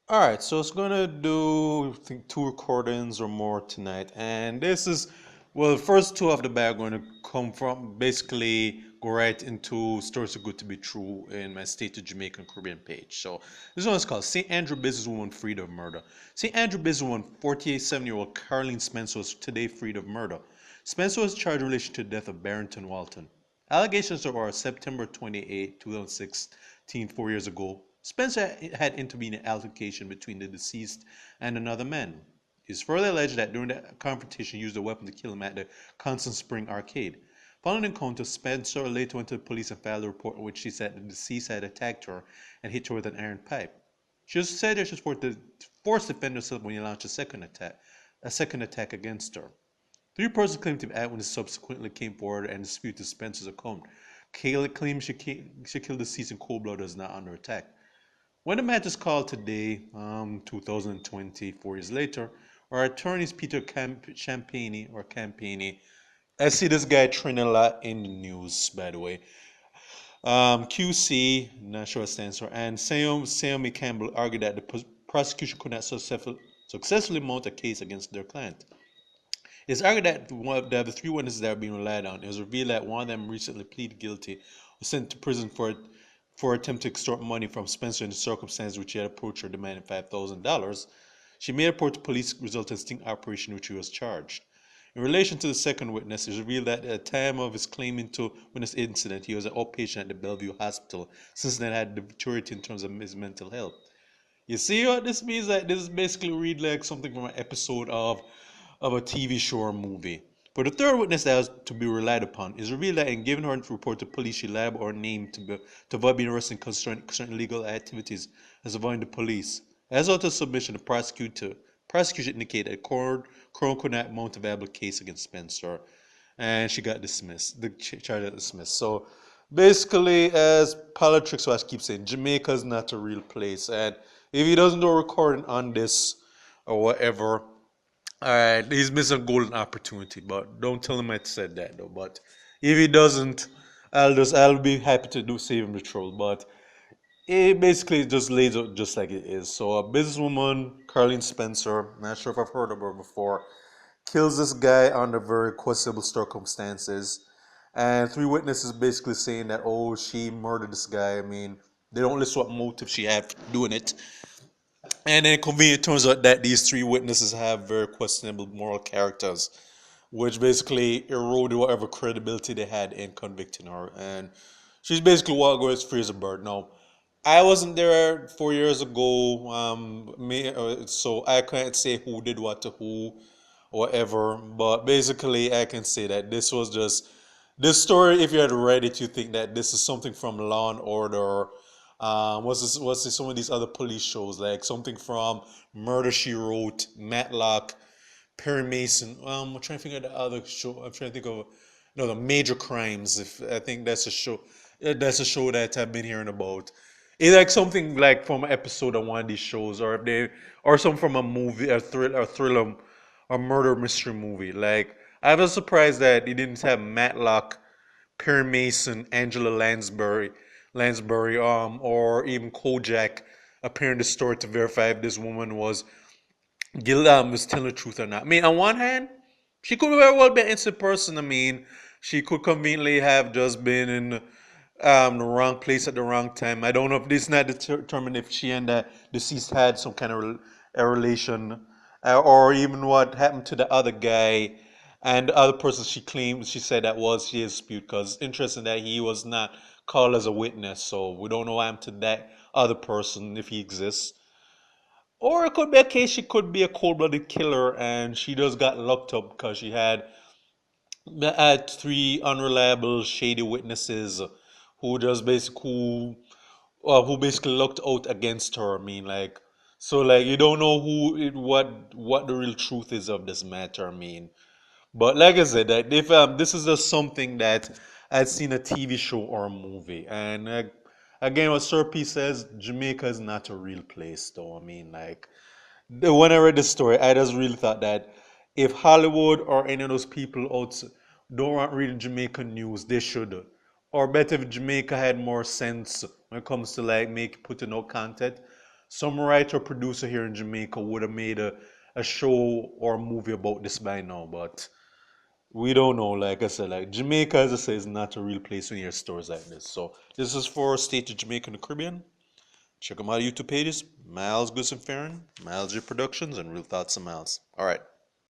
All right, so it's gonna do I think two recordings or more tonight, and this is well, the first two of the bag are going to come from basically go right into stories too good to be true in my state of Jamaican Caribbean page. So this one is called St. Andrew Businesswoman Freed of Murder. St. Andrew Businesswoman, 48-7-year-old Karlene Spencer was today freed of murder. Spencer was charged in relation to the death of Barrington Walton. Allegations are September 28, 2016, 4 years ago. Spencer had intervened in an altercation between the deceased and another man. It is further alleged that during the confrontation, he used a weapon to kill him at the Constant Spring Arcade. Following the encounter, Spencer later went to the police and filed a report in which she said the deceased had attacked her and hit her with an iron pipe. She said that she was forced to defend herself when he launched a second attack against her. Three persons claimed to be eyewitnesses subsequently came forward and disputed Spencer's account. Kayla claimed she killed the deceased in cold blood and was not under attack. When the matter is called today, 2020, 4 years later, our attorneys Peter Campani. I see this guy trending a lot in the news, by the way. QC, not sure what it stands for, and Sam Campbell argued that the prosecution could not successfully mount a case against their client. It's argued that the three witnesses that are being relied on, it was revealed that one of them recently pleaded guilty, was sent to prison for attempt to extort money from Spencer in the circumstances which he had approached her demanding $5,000. She made a report to police resulting in a sting operation which he was charged. In relation to the second witness, it was revealed that at the time of his claiming to witness incident, he was an outpatient at the Bellevue Hospital, since then had deteriorated in terms of his mental health. You see what this means? That this is basically read like something from an episode of a TV show or movie. For the third witness that was to be relied upon, it is revealed that in giving her report to police, she lied or named to avoid being arrested concerning legal activities as avoiding the police. As of the submission, the prosecution indicated that Coroner could not mount a viable case against Spencer, and she got dismissed. The charge got dismissed. So basically, as politics was keep saying, Jamaica is not a real place, and if he doesn't do a recording on this or whatever, all right, he's missing a golden opportunity, but don't tell him I said that though. But if he doesn't, I'll be happy to do save him the trouble. But it basically just lays out just like it is. So a businesswoman, Karlene Spencer, not sure if I've heard of her before, kills this guy under very questionable circumstances, and three witnesses basically saying that she murdered this guy. I mean, they don't list what motive she had for doing it. And then conveniently turns out that these three witnesses have very questionable moral characters, which basically eroded whatever credibility they had in convicting her. And she's basically walked away as free as a bird. Now, I wasn't there 4 years ago, so I can't say who did what to who, or whatever. But basically, I can say that this was just this story. If you had read it, you think that this is something from Law and Order. What's some of these other police shows like something from Murder She Wrote, Matlock, Perry Mason. I'm trying to think of the other show. I'm trying to think of no the Major Crimes. If I think that's a show. That's a show that I've been hearing about. It's like something like from an episode of one of these shows, or if they, or some from a movie, a thriller, or murder mystery movie. Like I was surprised that they didn't have Matlock, Perry Mason, Angela Lansbury, or even Kojak appearing in the story to verify if this woman was telling the truth or not. I mean, on one hand, she could very well be an innocent person. I mean, she could conveniently have just been in the wrong place at the wrong time. I don't know if this is not determined if she and the deceased had some kind of a relation, or even what happened to the other guy and the other person she claimed she said that was she dispute. Because interesting that he was not called as a witness, so we don't know what happened to that other person if he exists. Or it could be a case she could be a cold-blooded killer and she just got locked up because she had three unreliable, shady witnesses who basically looked out against her. I mean, like, so like you don't know what the real truth is of this matter. I mean, but like I said, that if this is just something that I'd seen a TV show or a movie, and again, what Sir P says, Jamaica is not a real place, though. I mean, like when I read the story, I just really thought that if Hollywood or any of those people out don't want reading Jamaican news, they should. Or better if Jamaica had more sense when it comes to like putting out content. some writer or producer here in Jamaica would have made a show or a movie about this by now, but we don't know. Like I said, like Jamaica, as I say, is not a real place when you hear stories like this. So this is for State of Jamaica and the Caribbean. Check them out on YouTube pages, Miles Goods and Farron, Miles G Productions, and Real Thoughts of Miles. All right.